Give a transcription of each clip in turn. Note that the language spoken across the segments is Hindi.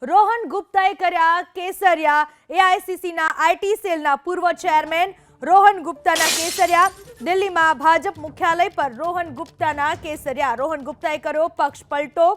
રોહન ગુપ્તાએ કર્યા કેસરિયા। એઆઈસીસીના આઈટી સેલના પૂર્વ ચેરમેન રોહન ગુપ્તાના કેસરિયા। દિલ્હીમાં ભાજપ મુખ્યાલય પર રોહન ગુપ્તાના કેસરિયા। રોહન ગુપ્તાએ કર્યો પક્ષ પલટો।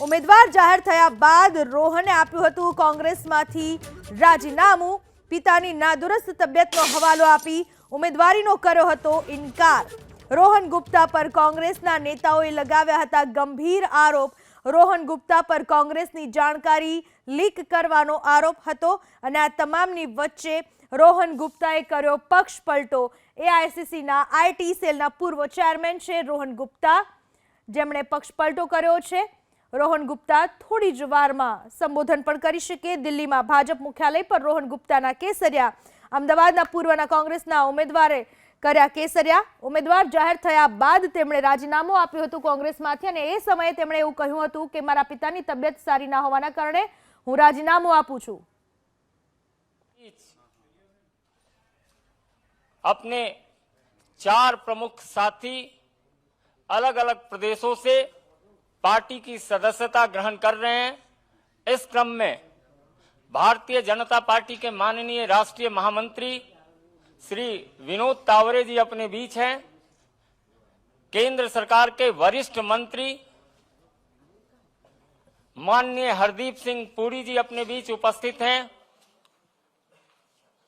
ઉમેદવાર જાહેર થયા બાદ રોહને આપ્યું હતું કોંગ્રેસમાંથી રાજીનામું। પિતાની નાદુરસ્ત તબિયતનો હવાલો આપી ઉમેદવારીનો કર્યો હતો ઇનકાર। રોહન ગુપ્તા પર કોંગ્રેસના નેતાઓએ લગાવ્યા હતા ગંભીર આરોપ। રોહન ગુપ્તા પર કોંગ્રેસની જાણકારી લીક કરવાનો આરોપ હતો અને આ તમામની વચ્ચે રોહન ગુપ્તાએ કર્યો પક્ષ પલટો। એઆઈસીસીના આઈટી સેલના પૂર્વ ચેરમેન છે રોહન ગુપ્તા, જેમણે પક્ષ પલટો કર્યો છે। રોહન ગુપ્તા થોડી જ વારમાં સંબોધન પણ કરી શકે। દિલ્હીમાં ભાજપ મુખ્યાલય પર રોહન ગુપ્તાના કેસરિયા। અમદાવાદના પૂર્વના કોંગ્રેસના ઉમેદવારે કર્યા કેસરિયા। ઉમેદવાર જાહેર થયા બાદ તેમણે રાજીનામું આપ્યું હતું કોંગ્રેસમાંથી અને એ સમયે તેમણે એવું કહ્યું હતું કે મારા પિતાની તબિયત સારી ના હોવાના કારણે હું રાજીનામું આપું છું। अपने 4 प्रमुख साथी अलग अलग प्रदेशों से पार्टी की सदस्यता ग्रहण कर रहे हैं। इस क्रम में भारतीय जनता पार्टी के माननीय राष्ट्रीय महामंत्री श्री विनोद तावरे जी अपने बीच हैं। केंद्र सरकार के वरिष्ठ मंत्री माननीय हरदीप सिंह पुरी जी अपने बीच उपस्थित हैं।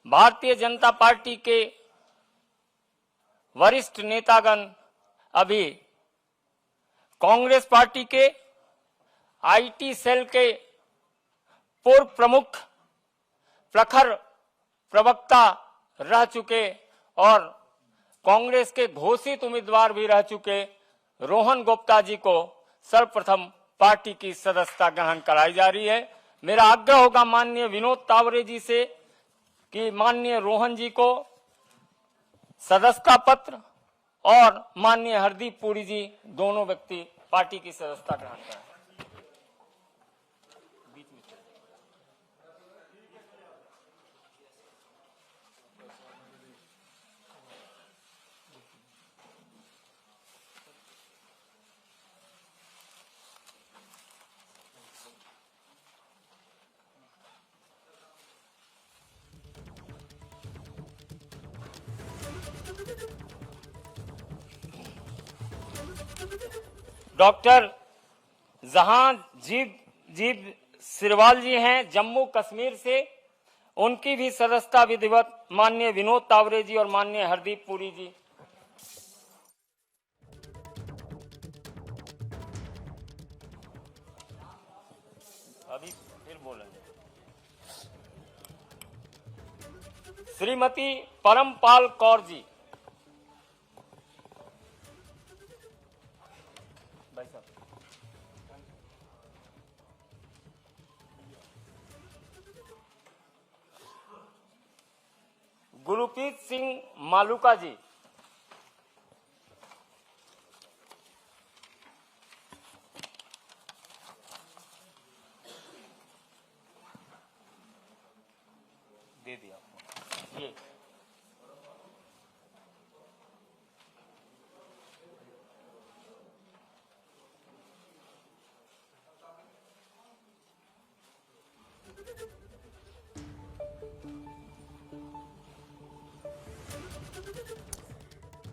भारतीय जनता पार्टी के वरिष्ठ नेतागण अभी कांग्रेस पार्टी के आईटी सेल के पूर्व प्रमुख प्रखर प्रवक्ता रह चुके और कांग्रेस के घोषित उम्मीदवार भी रह चुके रोहन गुप्ता जी को सर्वप्रथम पार्टी की सदस्यता ग्रहण कराई जा रही है। मेरा आग्रह होगा माननीय विनोद तावरे जी से कि माननीय रोहन जी को सदस्यता पत्र और माननीय हरदीप पुरी जी दोनों व्यक्ति पार्टी की सदस्यता ग्रहण करें। डॉक्टर जहांजीब सिरवाल जी हैं जम्मू कश्मीर से, उनकी भी सदस्यता विधिवत माननीय विनोद तावरे जी और माननीय हरदीप पुरी जी। अभी फिर बोलेंगे। श्रीमती परमपाल कौर जी, भाई साहब। गुरप्रीत सिंह मालूका जी, दे दिया ये।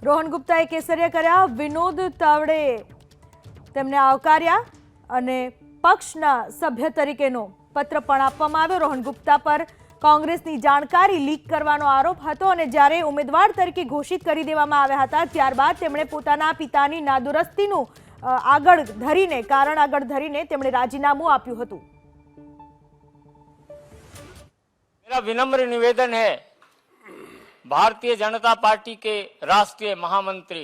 રોહન ગુપ્તાએ કેસરિયા કર્યા। વિનોદ તાવડે તેમને આવકાર્યા અને પક્ષના સભ્ય તરીકેનો પત્ર પણ આપવામાં આવ્યો। રોહન ગુપ્તા પર કોંગ્રેસની જાણકારી લીક કરવાનો આરોપ હતો અને જ્યારે ઉમેદવાર તરીકે ઘોષિત કરી દેવામાં આવ્યા હતા ત્યારબાદ તેમણે પોતાના પિતાની નાદુરસ્તીનું કારણ આગળ ધરીને તેમણે રાજીનામું આપ્યું હતું। मेरा विनम्र निवेदन है भारतीय जनता पार्टी के राष्ट्रीय महामंत्री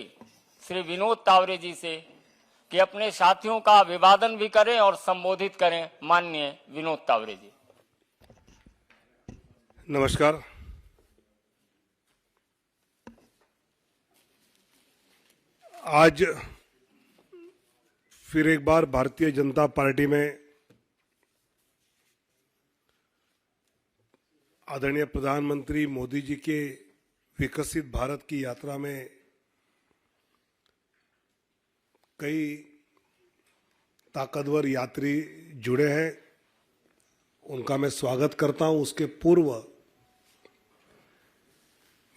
श्री विनोद तावरे जी से कि अपने साथियों का अभिवादन भी करें और संबोधित करें। माननीय विनोद तावरे जी। नमस्कार। आज फिर एक बार भारतीय जनता पार्टी में आदरणीय प्रधानमंत्री मोदी जी के विकसित भारत की यात्रा में कई ताकतवर यात्री जुड़े हैं। उनका मैं स्वागत करता हूं। उसके पूर्व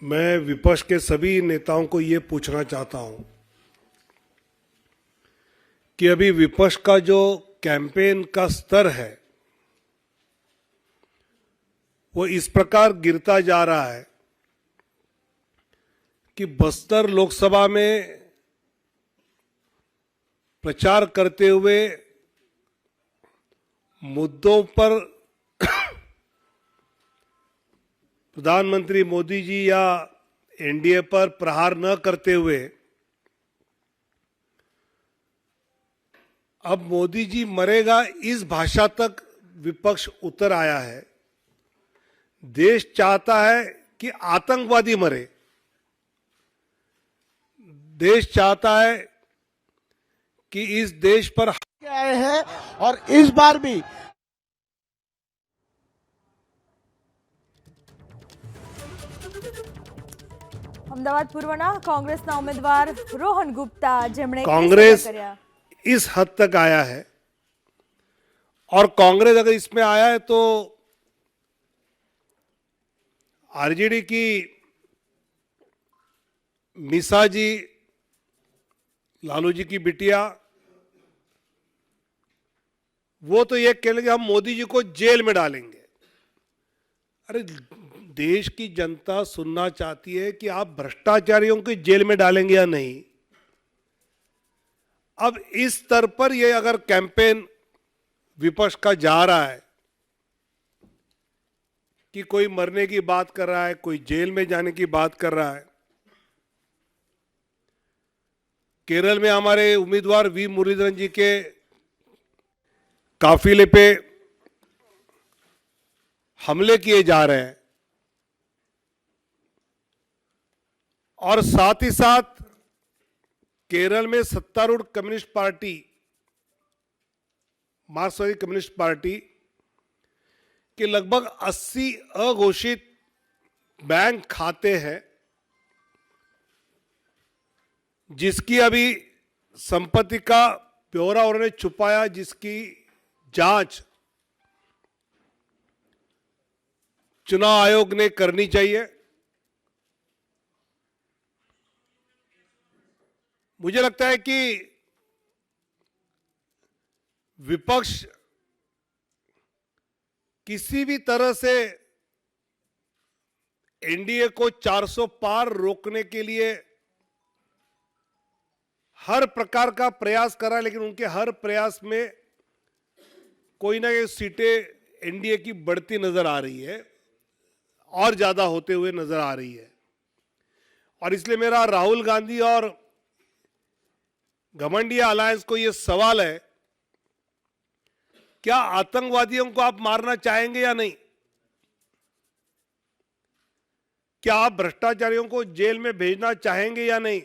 मैं विपक्ष के सभी नेताओं को ये पूछना चाहता हूं कि अभी विपक्ष का जो कैंपेन का स्तर है वो इस प्रकार गिरता जा रहा है कि बस्तर लोकसभा में प्रचार करते हुए मुद्दों पर प्रधानमंत्री मोदी जी या एनडीए पर प्रहार न करते हुए अब मोदी जी मरेगा इस भाषा तक विपक्ष उतर आया है। देश चाहता है कि आतंकवादी मरे, देश चाहता है कि इस देश पर आए हैं और इस बार भी અમદાવાદ પૂર્વના કોંગ્રેસના ઉમેદવાર રોહન ગુપ્તા જેમણે कांग्रेस કેસરિયા કર્યા। इस हद तक आया है और कांग्रेस अगर इसमें आया है तो आरजेडी की मीसा जी, लालू जी की बिटिया, वो तो ये कह लेंगे हम मोदी जी को जेल में डालेंगे। अरे देश की जनता सुनना चाहती है कि आप भ्रष्टाचारियों को जेल में डालेंगे या नहीं। अब इस स्तर पर ये अगर कैंपेन विपक्ष का जा रहा है कि कोई मरने की बात कर रहा है, कोई जेल में जाने की बात कर रहा है। केरल में हमारे उम्मीदवार वी मुरलीधरन जी के काफिले पे हमले किए जा रहे हैं और साथ ही साथ केरल में सत्तारूढ़ कम्युनिस्ट पार्टी, मार्क्सवादी कम्युनिस्ट पार्टी के लगभग 80 अघोषित बैंक खाते हैं जिसकी अभी संपत्ति का ब्यौरा उन्होंने छुपाया, जिसकी जांच चुनाव आयोग ने करनी चाहिए। मुझे लगता है कि विपक्ष किसी भी तरह से एनडीए को 400 पार रोकने के लिए हर प्रकार का प्रयास कर रहा है, लेकिन उनके हर प्रयास में कोई ना कोई सीटें एनडीए की बढ़ती नजर आ रही है और ज्यादा होते हुए नजर आ रही है। और इसलिए मेरा राहुल गांधी और घमंडिया अलायंस को यह सवाल है, क्या आतंकवादियों को आप मारना चाहेंगे या नहीं? क्या आप भ्रष्टाचारियों को जेल में भेजना चाहेंगे या नहीं?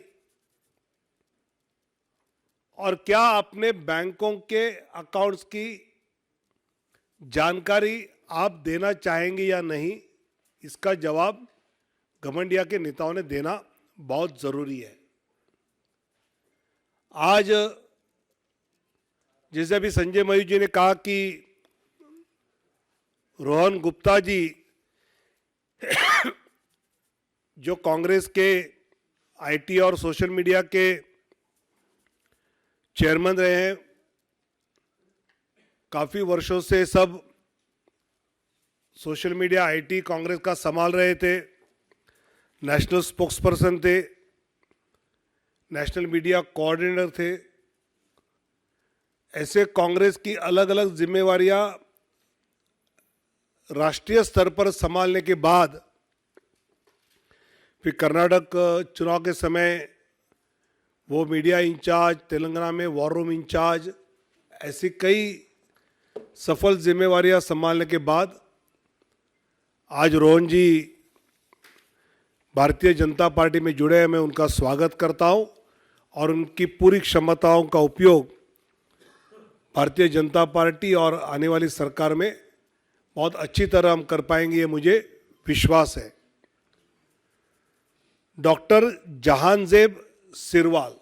और क्या अपने बैंकों के अकाउंट्स की जानकारी आप देना चाहेंगे या नहीं? इसका जवाब घमंडिया के नेताओं ने देना बहुत जरूरी है। आज जैसे अभी संजय मयूर जी ने कहा कि रोहन गुप्ता जी जो कांग्रेस के आईटी और सोशल मीडिया के चेयरमैन रहे हैं, काफी वर्षों से सब सोशल मीडिया आईटी कांग्रेस का संभाल रहे थे, नेशनल स्पोक्सपर्सन थे, नेशनल मीडिया कोऑर्डिनेटर थे। ऐसे कांग्रेस की अलग अलग जिम्मेवारियां राष्ट्रीय स्तर पर संभालने के बाद फिर कर्नाटक चुनाव के समय वो मीडिया इंचार्ज, तेलंगाना में वॉर रूम इंचार्ज, ऐसी कई सफल जिम्मेवारियां संभालने के बाद आज रोहन जी भारतीय जनता पार्टी में जुड़े हैं। मैं उनका स्वागत करता हूं और उनकी पूरी क्षमताओं का उपयोग भारतीय जनता पार्टी और आने वाली सरकार में बहुत अच्छी तरह हम कर पाएंगे, ये मुझे विश्वास है। डॉक्टर जहांजेब सिरवाल।